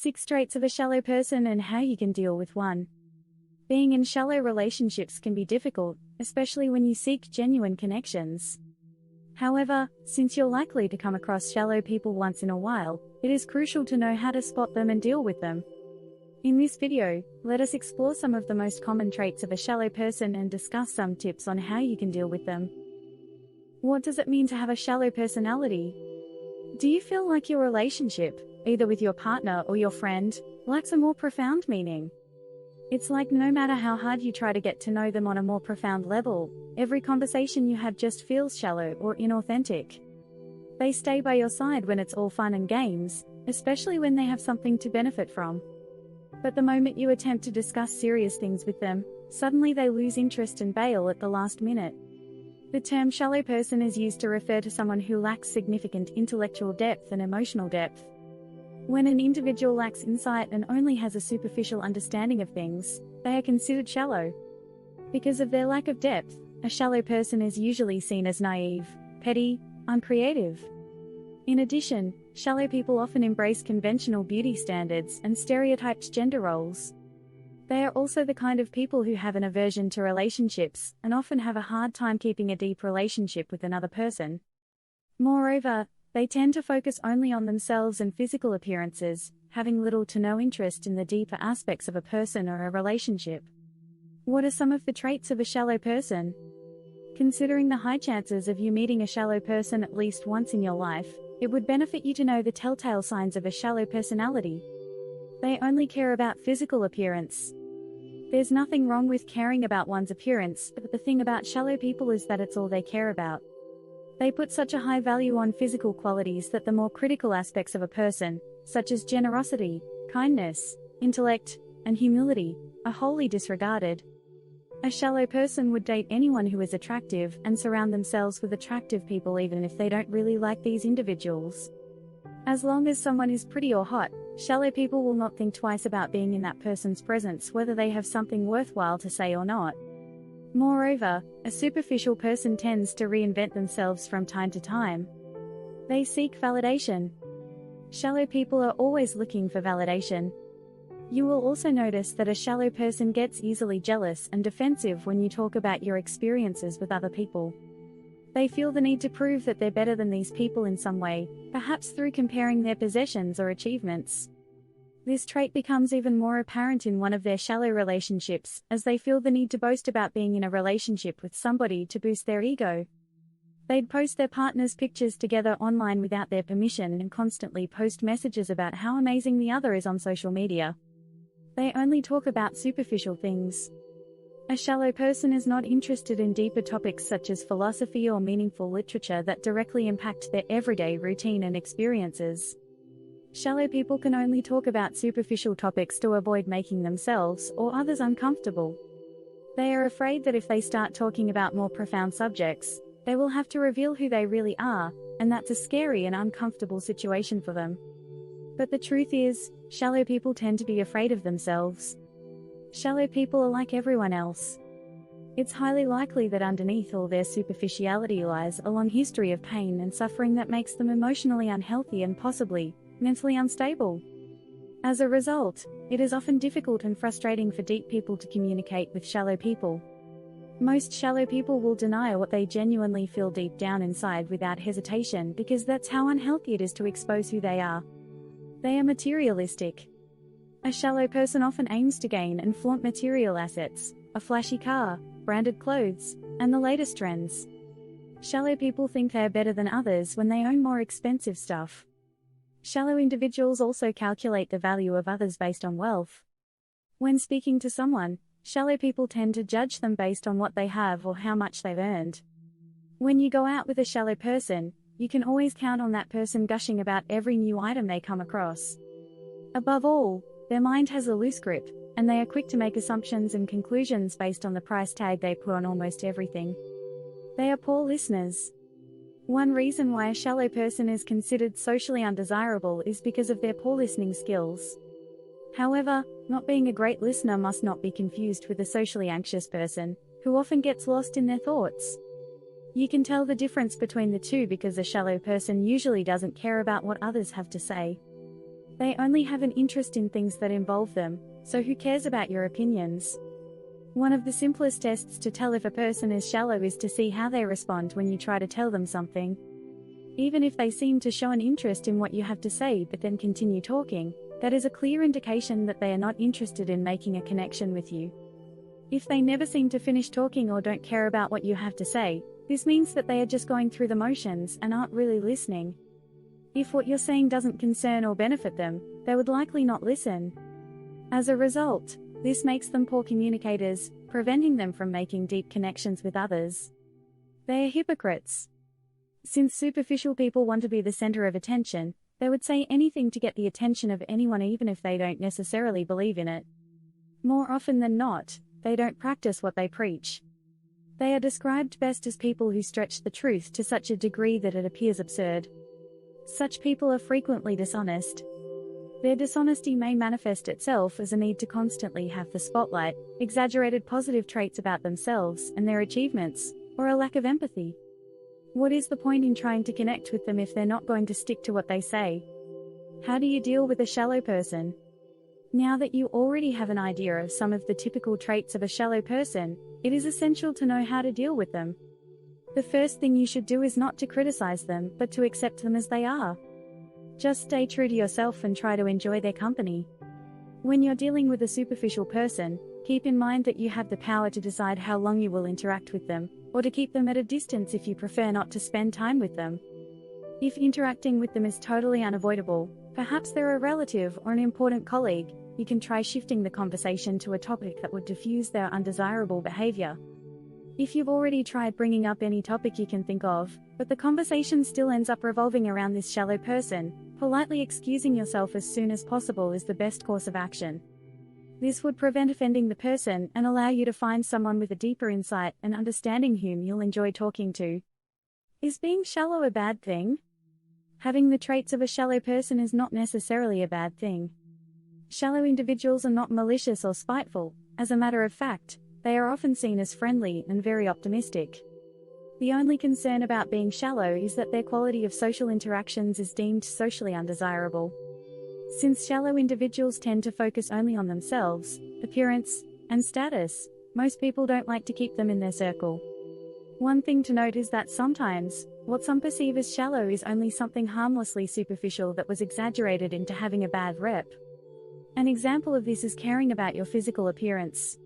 6 traits of a shallow person and how you can deal with one. Being in shallow relationships can be difficult, especially when you seek genuine connections. However, since you're likely to come across shallow people once in a while, it is crucial to know how to spot them and deal with them. In this video, let us explore some of the most common traits of a shallow person and discuss some tips on how you can deal with them. What does it mean to have a shallow personality? Do you feel like your relationship, either with your partner or your friend, lacks a more profound meaning? It's like no matter how hard you try to get to know them on a more profound level, every conversation you have just feels shallow or inauthentic. They stay by your side when it's all fun and games, especially when they have something to benefit from. But the moment you attempt to discuss serious things with them, suddenly they lose interest and bail at the last minute. The term shallow person is used to refer to someone who lacks significant intellectual depth and emotional depth. When an individual lacks insight and only has a superficial understanding of things, they are considered shallow. Because of their lack of depth, a shallow person is usually seen as naive, petty, uncreative. In addition, shallow people often embrace conventional beauty standards and stereotyped gender roles. They are also the kind of people who have an aversion to relationships and often have a hard time keeping a deep relationship with another person. Moreover, they tend to focus only on themselves and physical appearances, having little to no interest in the deeper aspects of a person or a relationship. What are some of the traits of a shallow person? Considering the high chances of you meeting a shallow person at least once in your life, it would benefit you to know the telltale signs of a shallow personality. They only care about physical appearance. There's nothing wrong with caring about one's appearance, but the thing about shallow people is that it's all they care about. They put such a high value on physical qualities that the more critical aspects of a person, such as generosity, kindness, intellect, and humility, are wholly disregarded. A shallow person would date anyone who is attractive and surround themselves with attractive people even if they don't really like these individuals. As long as someone is pretty or hot, shallow people will not think twice about being in that person's presence whether they have something worthwhile to say or not. Moreover, a superficial person tends to reinvent themselves from time to time. They seek validation. Shallow people are always looking for validation. You will also notice that a shallow person gets easily jealous and defensive when you talk about your experiences with other people. They feel the need to prove that they're better than these people in some way, perhaps through comparing their possessions or achievements. This trait becomes even more apparent in one of their shallow relationships, as they feel the need to boast about being in a relationship with somebody to boost their ego. They'd post their partner's pictures together online without their permission and constantly post messages about how amazing the other is on social media. They only talk about superficial things. A shallow person is not interested in deeper topics such as philosophy or meaningful literature that directly impact their everyday routine and experiences. Shallow people can only talk about superficial topics to avoid making themselves or others uncomfortable. They are afraid that if they start talking about more profound subjects, they will have to reveal who they really are, and that's a scary and uncomfortable situation for them. But the truth is, shallow people tend to be afraid of themselves. Shallow people are like everyone else. It's highly likely that underneath all their superficiality lies a long history of pain and suffering that makes them emotionally unhealthy and possibly mentally unstable. As a result, it is often difficult and frustrating for deep people to communicate with shallow people. Most shallow people will deny what they genuinely feel deep down inside without hesitation because that's how unhealthy it is to expose who they are. They are materialistic. A shallow person often aims to gain and flaunt material assets, a flashy car, branded clothes, and the latest trends. Shallow people think they are better than others when they own more expensive stuff. Shallow individuals also calculate the value of others based on wealth. When speaking to someone, shallow people tend to judge them based on what they have or how much they've earned. When you go out with a shallow person, you can always count on that person gushing about every new item they come across. Above all, their mind has a loose grip, and they are quick to make assumptions and conclusions based on the price tag they put on almost everything. They are poor listeners. One reason why a shallow person is considered socially undesirable is because of their poor listening skills. However, not being a great listener must not be confused with a socially anxious person, who often gets lost in their thoughts. You can tell the difference between the two because a shallow person usually doesn't care about what others have to say. They only have an interest in things that involve them, so who cares about your opinions? One of the simplest tests to tell if a person is shallow is to see how they respond when you try to tell them something. Even if they seem to show an interest in what you have to say but then continue talking, that is a clear indication that they are not interested in making a connection with you. If they never seem to finish talking or don't care about what you have to say, this means that they are just going through the motions and aren't really listening. If what you're saying doesn't concern or benefit them, they would likely not listen. As a result, this makes them poor communicators, preventing them from making deep connections with others. They are hypocrites. Since superficial people want to be the center of attention, they would say anything to get the attention of anyone even if they don't necessarily believe in it. More often than not, they don't practice what they preach. They are described best as people who stretch the truth to such a degree that it appears absurd. Such people are frequently dishonest. Their dishonesty may manifest itself as a need to constantly have the spotlight, exaggerated positive traits about themselves and their achievements, or a lack of empathy. What is the point in trying to connect with them if they're not going to stick to what they say? How do you deal with a shallow person? Now that you already have an idea of some of the typical traits of a shallow person, it is essential to know how to deal with them. The first thing you should do is not to criticize them, but to accept them as they are. Just stay true to yourself and try to enjoy their company. When you're dealing with a superficial person, keep in mind that you have the power to decide how long you will interact with them, or to keep them at a distance if you prefer not to spend time with them. If interacting with them is totally unavoidable, perhaps they're a relative or an important colleague, you can try shifting the conversation to a topic that would diffuse their undesirable behavior. If you've already tried bringing up any topic you can think of, but the conversation still ends up revolving around this shallow person, politely excusing yourself as soon as possible is the best course of action. This would prevent offending the person and allow you to find someone with a deeper insight and understanding whom you'll enjoy talking to. Is being shallow a bad thing? Having the traits of a shallow person is not necessarily a bad thing. Shallow individuals are not malicious or spiteful. As a matter of fact, they are often seen as friendly and very optimistic. The only concern about being shallow is that their quality of social interactions is deemed socially undesirable. Since shallow individuals tend to focus only on themselves, appearance, and status, most people don't like to keep them in their circle. One thing to note is that sometimes, what some perceive as shallow is only something harmlessly superficial that was exaggerated into having a bad rep. An example of this is caring about your physical appearance.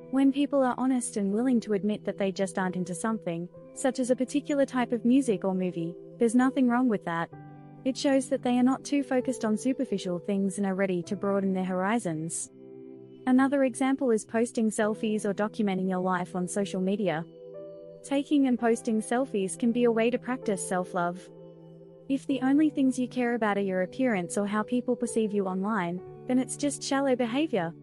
When people are honest and willing to admit that they just aren't into something, such as a particular type of music or movie, there's nothing wrong with that. It shows that they are not too focused on superficial things and are ready to broaden their horizons. Another example is posting selfies or documenting your life on social media. Taking and posting selfies can be a way to practice self-love. If the only things you care about are your appearance or how people perceive you online, then it's just shallow behavior.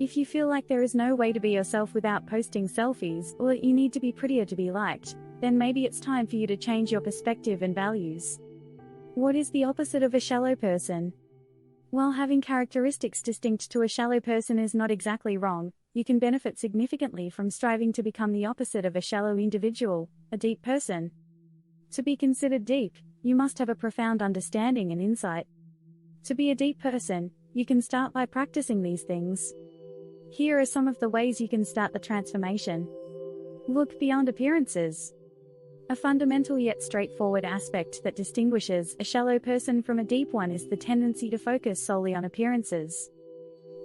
If you feel like there is no way to be yourself without posting selfies, or that you need to be prettier to be liked, then maybe it's time for you to change your perspective and values. What is the opposite of a shallow person? While having characteristics distinct to a shallow person is not exactly wrong, you can benefit significantly from striving to become the opposite of a shallow individual, a deep person. To be considered deep, you must have a profound understanding and insight. To be a deep person, you can start by practicing these things. Here are some of the ways you can start the transformation. Look beyond appearances. A fundamental yet straightforward aspect that distinguishes a shallow person from a deep one is the tendency to focus solely on appearances.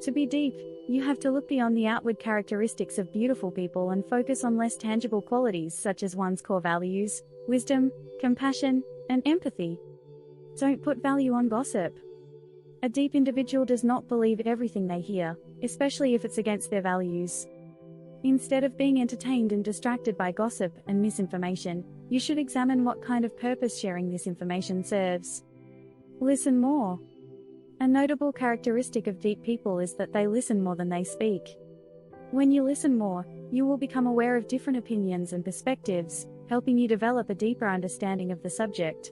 To be deep, you have to look beyond the outward characteristics of beautiful people and focus on less tangible qualities such as one's core values, wisdom, compassion, and empathy. Don't put value on gossip. A deep individual does not believe everything they hear, especially if it's against their values. Instead of being entertained and distracted by gossip and misinformation, you should examine what kind of purpose sharing this information serves. Listen more. A notable characteristic of deep people is that they listen more than they speak. When you listen more, you will become aware of different opinions and perspectives, helping you develop a deeper understanding of the subject.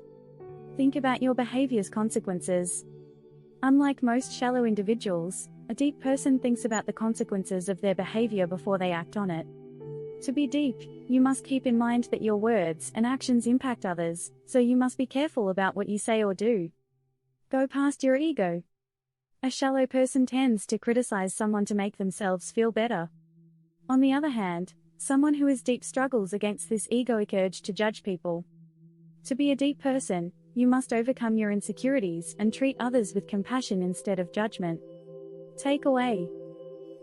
Think about your behavior's consequences. Unlike most shallow individuals, a deep person thinks about the consequences of their behavior before they act on it. To be deep, you must keep in mind that your words and actions impact others, so you must be careful about what you say or do. Go past your ego. A shallow person tends to criticize someone to make themselves feel better. On the other hand, someone who is deep struggles against this egoic urge to judge people. To be a deep person, you must overcome your insecurities and treat others with compassion instead of judgment. Takeaway.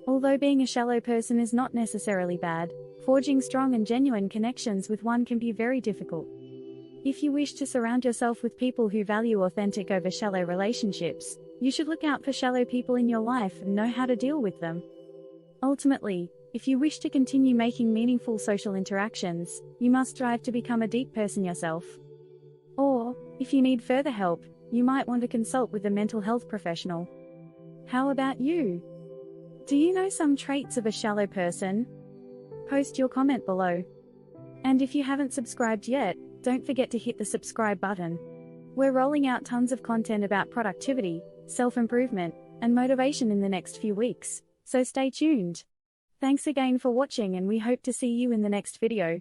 Although being a shallow person is not necessarily bad, forging strong and genuine connections with one can be very difficult. If you wish to surround yourself with people who value authentic over shallow relationships, you should look out for shallow people in your life and know how to deal with them. Ultimately, if you wish to continue making meaningful social interactions, you must strive to become a deep person yourself. Or, if you need further help, you might want to consult with a mental health professional. How about you? Do you know some traits of a shallow person? Post your comment below. And if you haven't subscribed yet, don't forget to hit the subscribe button. We're rolling out tons of content about productivity, self-improvement, and motivation in the next few weeks, so stay tuned. Thanks again for watching, and we hope to see you in the next video.